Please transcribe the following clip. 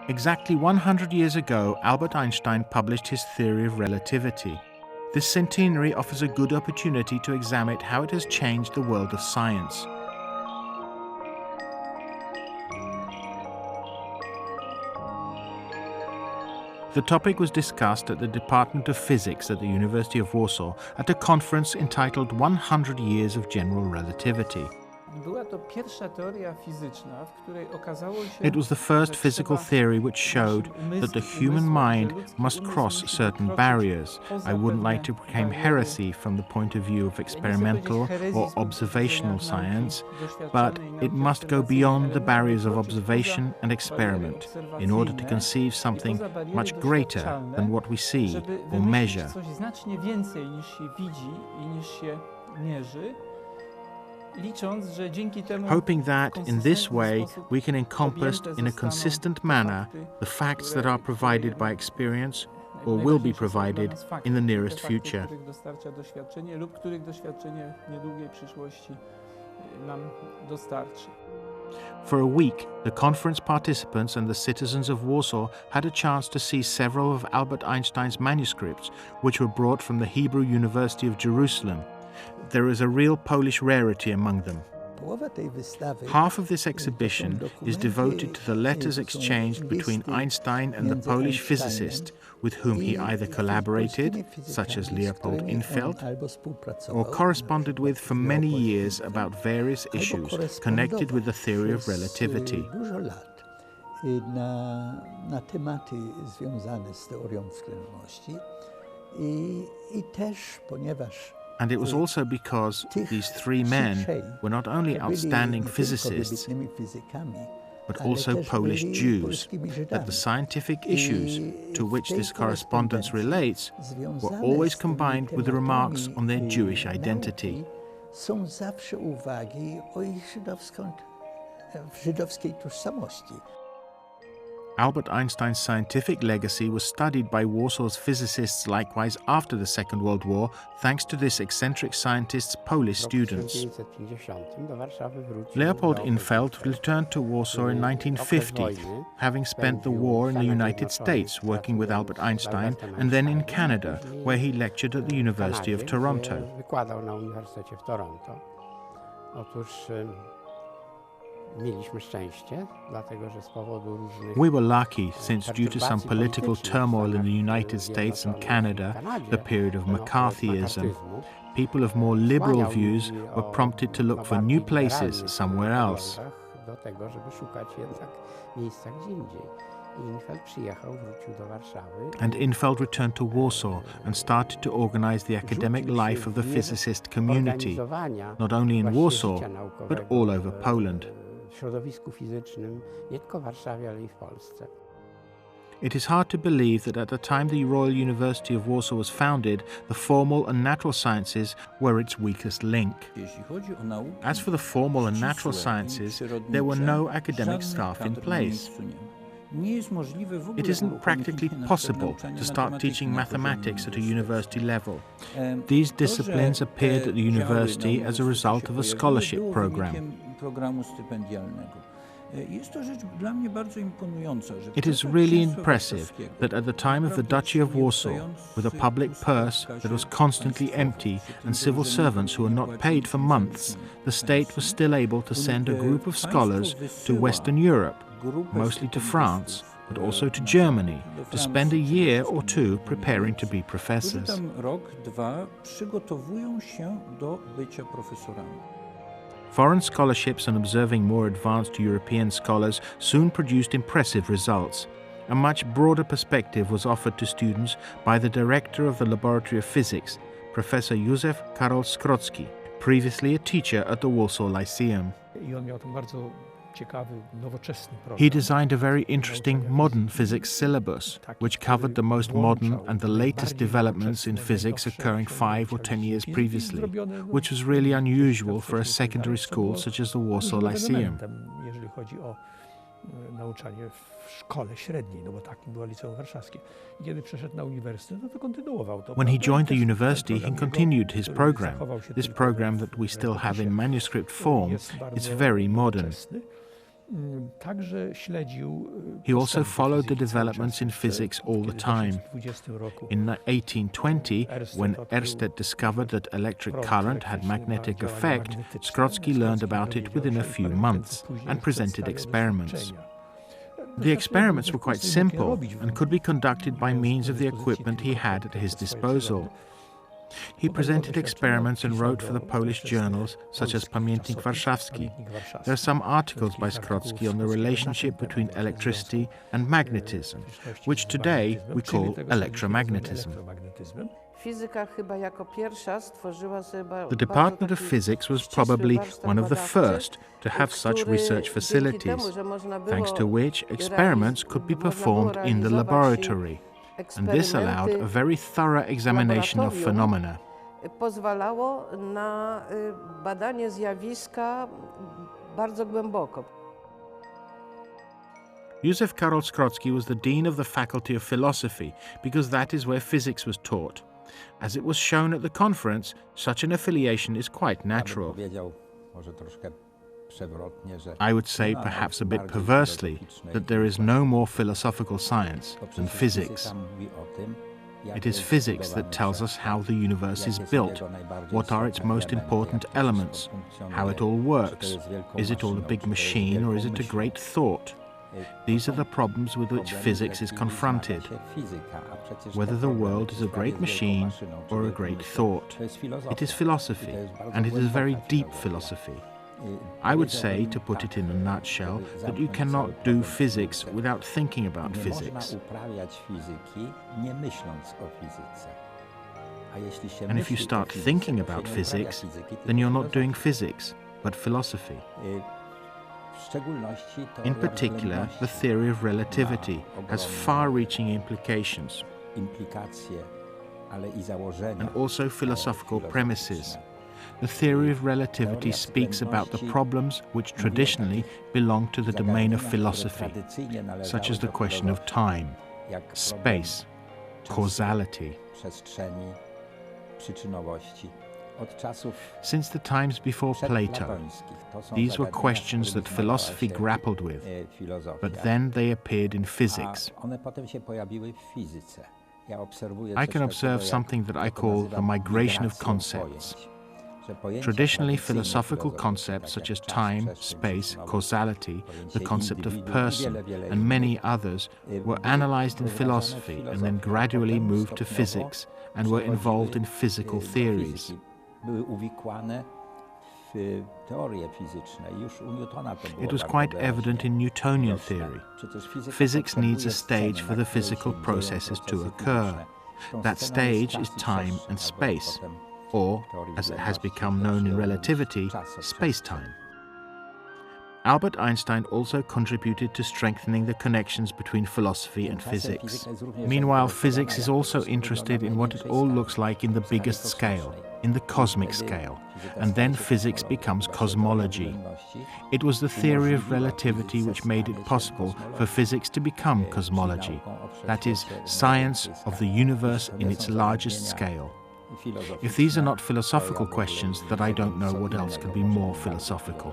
Exactly 100 years ago, Albert Einstein published his theory of relativity. This centenary offers a good opportunity to examine how it has changed the world of science. The topic was discussed at the Department of Physics at the University of Warsaw at a conference entitled 100 Years of General Relativity. It was the first physical theory which showed that the human mind must cross certain barriers. I wouldn't like to proclaim heresy from the point of view of experimental or observational science, but it must go beyond the barriers of observation and experiment in order to conceive something much greater than what we see or measure. Hoping that, in this way, we can encompass in a consistent manner the facts that are provided by experience or will be provided in the nearest future. For a week, the conference participants and the citizens of Warsaw had a chance to see several of Albert Einstein's manuscripts, which were brought from the Hebrew University of Jerusalem. There is a real Polish rarity among them. Half of this exhibition is devoted to the letters exchanged between Einstein and the Polish physicist with whom he either collaborated, such as Leopold Infeld, or corresponded with for many years about various issues connected with the theory of relativity. And it was also because these three men were not only outstanding physicists, but also Polish Jews, that the scientific issues to which this correspondence relates were always combined with the remarks on their Jewish identity. Albert Einstein's scientific legacy was studied by Warsaw's physicists likewise after the Second World War, thanks to this eccentric scientist's Polish students. Leopold Infeld returned to Warsaw in 1950, having spent the war in the United States working with Albert Einstein, and then in Canada, where he lectured at the University of Toronto. We were lucky since, due to some political turmoil in the United States and Canada, the period of McCarthyism, people of more liberal views were prompted to look for new places somewhere else. And Infeld returned to Warsaw and started to organize the academic life of the physicist community, not only in Warsaw, but all over Poland. It is hard to believe that at the time the Royal University of Warsaw was founded, the formal and natural sciences were its weakest link. As for the formal and natural sciences, there were no academic staff in place. It isn't practically possible to start teaching mathematics at a university level. These disciplines appeared at the university as a result of a scholarship program. It is really impressive that at the time of the Duchy of Warsaw, with a public purse that was constantly empty and civil servants who were not paid for months, the state was still able to send a group of scholars to Western Europe, mostly to France, but also to Germany, to spend a year or two preparing to be professors. Foreign scholarships and observing more advanced European scholars soon produced impressive results. A much broader perspective was offered to students by the director of the Laboratory of Physics, Professor Józef Karol Skrocki, previously a teacher at the Warsaw Lyceum. He designed a very interesting modern physics syllabus, which covered the most modern and the latest developments in physics occurring 5 or 10 years previously, which was really unusual for a secondary school such as the Warsaw Lyceum. When he joined the university, he continued his program. This program that we still have in manuscript form is very modern. He also followed the developments in physics all the time. In 1820, when Ørsted discovered that electric current had magnetic effect, Skrotsky learned about it within a few months and presented experiments. The experiments were quite simple and could be conducted by means of the equipment he had at his disposal. He presented experiments and wrote for the Polish journals such as Pamiętnik Warszawski. There are some articles by Skrotsky on the relationship between electricity and magnetism, which today we call electromagnetism. The Department of Physics was probably one of the first to have such research facilities, thanks to which experiments could be performed in the laboratory. And this allowed a very thorough examination of phenomena. Józef Karol Skrotsky was the dean of the Faculty of Philosophy because that is where physics was taught. As it was shown at the conference, such an affiliation is quite natural. I would say, perhaps a bit perversely, that there is no more philosophical science than physics. It is physics that tells us how the universe is built, what are its most important elements, how it all works. Is it all a big machine or is it a great thought? These are the problems with which physics is confronted. Whether the world is a great machine or a great thought. It is philosophy, and it is a very deep philosophy. I would say, to put it in a nutshell, that you cannot do physics without thinking about physics. And if you start thinking about physics, then you're not doing physics, but philosophy. In particular, the theory of relativity has far-reaching implications, and also philosophical premises. The theory of relativity speaks about the problems which traditionally belong to the domain of philosophy, such as the question of time, space, causality. Since the times before Plato, these were questions that philosophy grappled with, but then they appeared in physics. I can observe something that I call the migration of concepts. Traditionally, philosophical concepts such as time, space, causality, the concept of person, and many others were analyzed in philosophy and then gradually moved to physics and were involved in physical theories. It was quite evident in Newtonian theory. Physics needs a stage for the physical processes to occur. That stage is time and space, or, as it has become known in relativity, space-time. Albert Einstein also contributed to strengthening the connections between philosophy and physics. Meanwhile, physics is also interested in what it all looks like in the biggest scale, in the cosmic scale, and then physics becomes cosmology. It was the theory of relativity which made it possible for physics to become cosmology, that is, science of the universe in its largest scale. If these are not philosophical questions, then I don't know what else can be more philosophical.